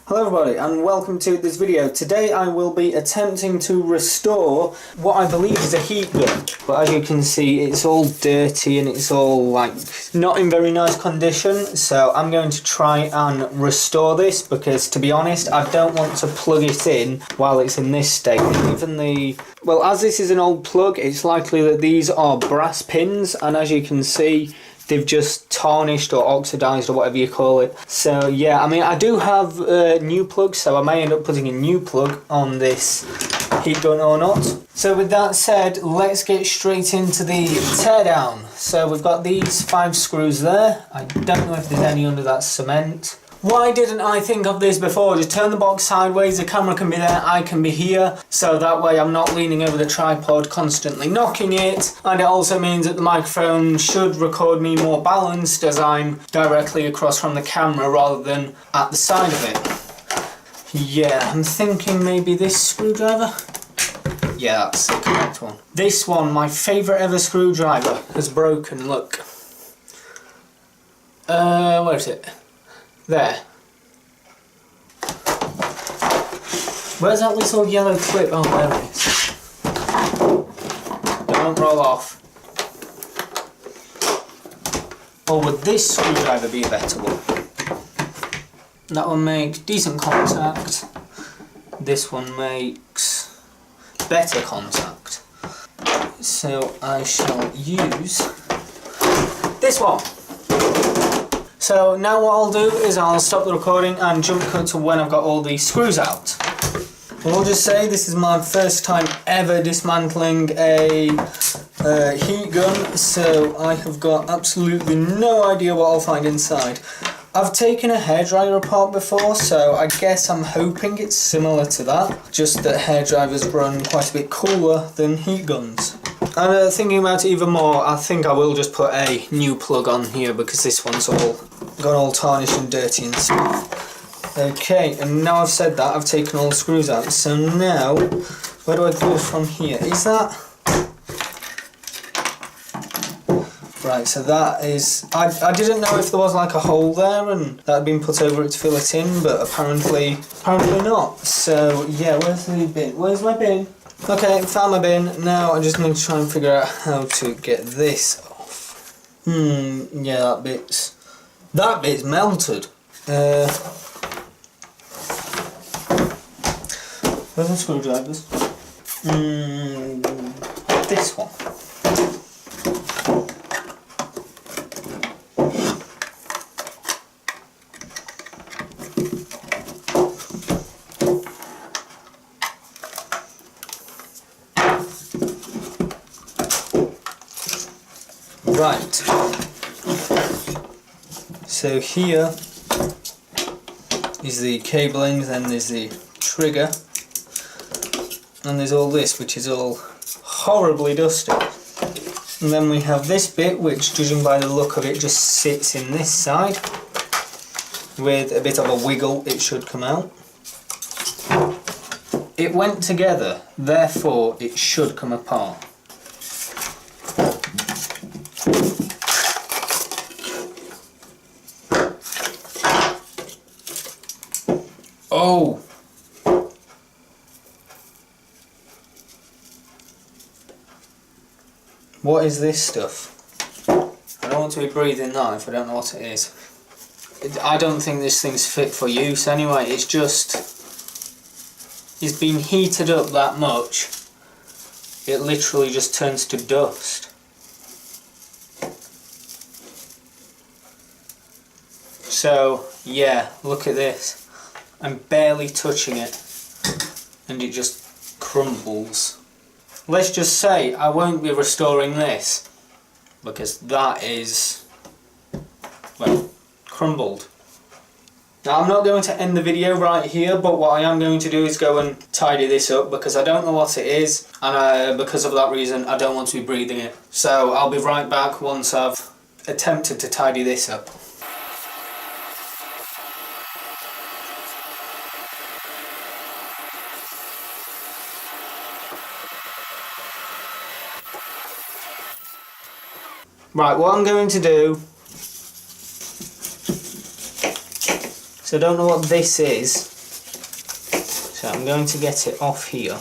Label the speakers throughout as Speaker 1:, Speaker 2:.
Speaker 1: Hello everybody and welcome to this video. Today I will be attempting to restore what I believe is a heat gun, but as you can see it's all dirty and it's all like not in very nice condition, so I'm going to try and restore this because, to be honest, I don't want to plug it in while it's in this state. Well, as this is an old plug, it's likely that these are brass pins, and as you can see they've just tarnished or oxidized or whatever you call it. So yeah, I mean, I do have new plugs, so I may end up putting a new plug on this heat gun or not. So with that said, let's get straight into the teardown. So we've got these 5 screws there. I don't know if there's any under that cement. Why didn't I think of this before? Just turn the box sideways, the camera can be there, I can be here, so that way I'm not leaning over the tripod constantly knocking it, and it also means that the microphone should record me more balanced as I'm directly across from the camera rather than at the side of it. Yeah, I'm thinking maybe this screwdriver? Yeah, that's the correct one. This one, my favourite ever screwdriver, has broken, look. Where is it? There. Where's that little yellow clip? Oh, there it is. Don't roll off. Or would this screwdriver be a better one? That one makes decent contact. This one makes better contact. So I shall use this one. So now what I'll do is I'll stop the recording and jump cut to when I've got all these screws out. I'll just say this is my first time ever dismantling a heat gun, so I have got absolutely no idea what I'll find inside. I've taken a hairdryer apart before, so I guess I'm hoping it's similar to that, just that hairdryers run quite a bit cooler than heat guns. And thinking about it even more, I think I will just put a new plug on here because this one's all gone all tarnished and dirty and stuff. Okay, and now I've said that, I've taken all the screws out. So now, where do I go from here? Is that... Right, so that is... I didn't know if there was like a hole there and that had been put over it to fill it in, but apparently not. So yeah, where's the bin? Where's my bin? Okay, found my bin. Now I just need to try and figure out how to get this off. Yeah, that bit's melted. Where's the screwdrivers? This one. Right, so here is the cabling, then there's the trigger, and there's all this which is all horribly dusty. And then we have this bit which, judging by the look of it, just sits in this side. With a bit of a wiggle it should come out. It went together, therefore it should come apart. Oh! What is this stuff? I don't want to be breathing that if I don't know what it is. I don't think this thing's fit for use anyway, it's just... It's been heated up that much, it literally just turns to dust. So, yeah, look at this. I'm barely touching it and it just crumbles. Let's just say I won't be restoring this because that is, well, crumbled. Now I'm not going to end the video right here, but what I am going to do is go and tidy this up because I don't know what it is, and because of that reason I don't want to be breathing it. So I'll be right back once I've attempted to tidy this up. Right, what I'm going to do, so I don't know what this is, So I'm going to get it off here.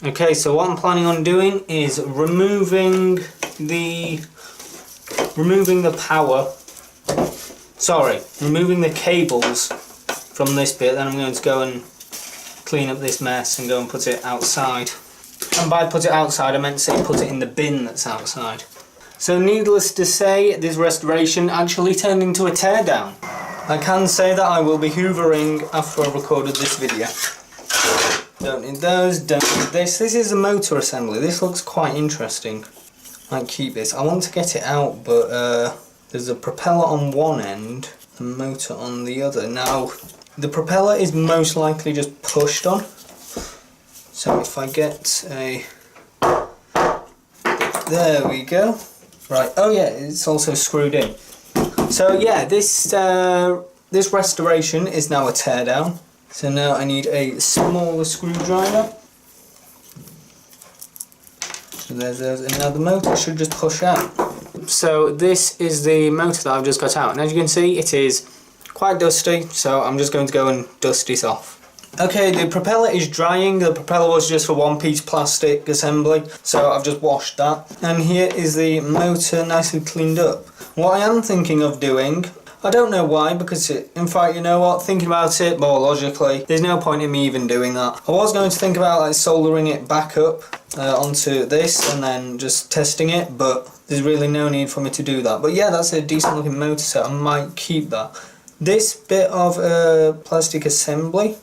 Speaker 1: Okay, so what I'm planning on doing is removing the cables from this bit. Then I'm going to go and clean up this mess and go and put it outside. And by put it outside, I meant to say put it in the bin that's outside. So needless to say, this restoration actually turned into a teardown. I can say that I will be hoovering after I recorded this video. Don't need those, don't need this. This is a motor assembly. This looks quite interesting. Might keep this. I want to get it out, but there's a propeller on one end, the motor on the other. Now, the propeller is most likely just pushed on. So if I get a... There we go. Right, oh yeah, it's also screwed in. So yeah, this restoration is now a teardown. So now I need a smaller screwdriver. So there's those, and now the motor should just push out. So this is the motor that I've just got out, and as you can see it is quite dusty, so I'm just going to go and dust it off. Okay, the propeller is drying. The propeller was just for one piece plastic assembly, so I've just washed that. And here is the motor nicely cleaned up. What I am thinking of doing, I don't know why, because in fact, you know what, thinking about it more logically, there's no point in me even doing that. I was going to think about like soldering it back up onto this and then just testing it, but there's really no need for me to do that. But yeah, that's a decent looking motor set. I might keep that. This bit of plastic assembly,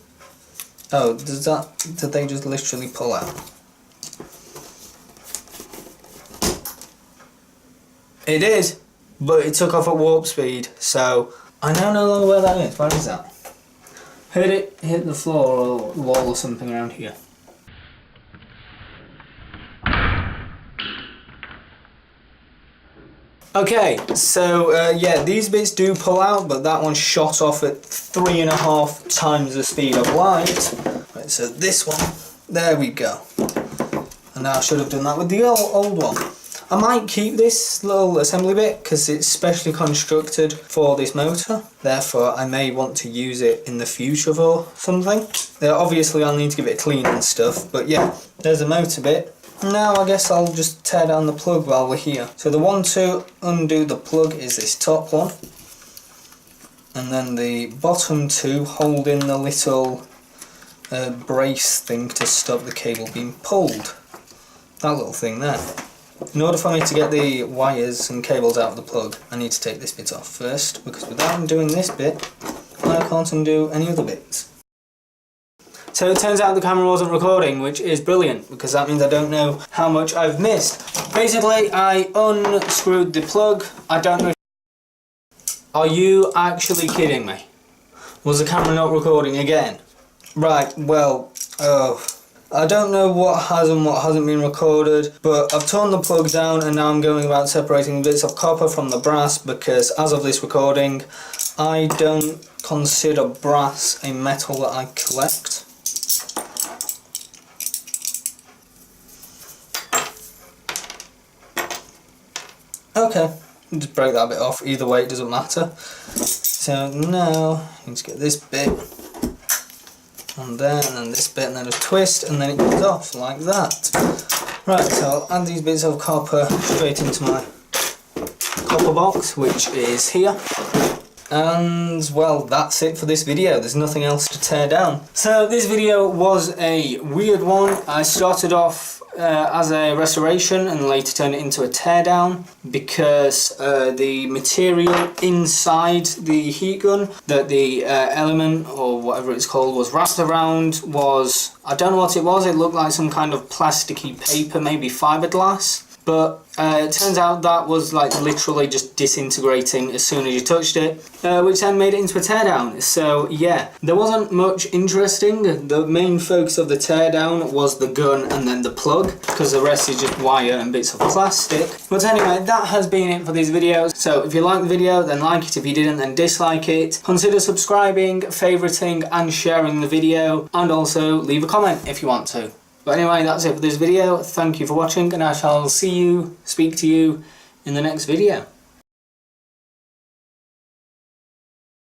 Speaker 1: oh, did they just literally pull out? It is, but it took off at warp speed, so I now no longer where that is. Where is that? Heard it hit the floor or the wall or something around here. Okay, so yeah, these bits do pull out, but that one shot off at 3.5 times the speed of light. Right, so this one, there we go. And now I should have done that with the old one. I might keep this little assembly bit because it's specially constructed for this motor. Therefore, I may want to use it in the future for something. Obviously, I'll need to give it a clean and stuff, but yeah, there's the motor bit. Now I guess I'll just tear down the plug while we're here. So the one to undo the plug is this top one. And then the bottom two hold in the little brace thing to stop the cable being pulled. That little thing there. In order for me to get the wires and cables out of the plug, I need to take this bit off first, because without undoing this bit, I can't undo any other bits. So it turns out the camera wasn't recording, which is brilliant, because that means I don't know how much I've missed. Basically, I unscrewed the plug. I don't know if... Are you actually kidding me? Was the camera not recording again? Right, well, I don't know what has and what hasn't been recorded, but I've torn the plug down and now I'm going about separating bits of copper from the brass, because as of this recording, I don't consider brass a metal that I collect. Okay, just break that bit off, either way it doesn't matter. So now I need to get this bit on there, and then this bit, and then a twist, and then it goes off like that. Right, so I'll add these bits of copper straight into my copper box, which is here. And well, that's it for this video. There's nothing else to tear down. So this video was a weird one. I started off as a restoration and later turned it into a teardown because the material inside the heat gun that the element or whatever it's called was wrapped around was, I don't know what it was, it looked like some kind of plasticky paper, maybe fiberglass. But it turns out that was like literally just disintegrating as soon as you touched it, which then made it into a teardown. So yeah, there wasn't much interesting. The main focus of the teardown was the gun and then the plug, because the rest is just wire and bits of plastic. But anyway, that has been it for these videos. So if you liked the video, then like it. If you didn't, then dislike it. Consider subscribing, favoriting and sharing the video, and also leave a comment if you want to. But anyway, that's it for this video. Thank you for watching, and I shall speak to you in the next video.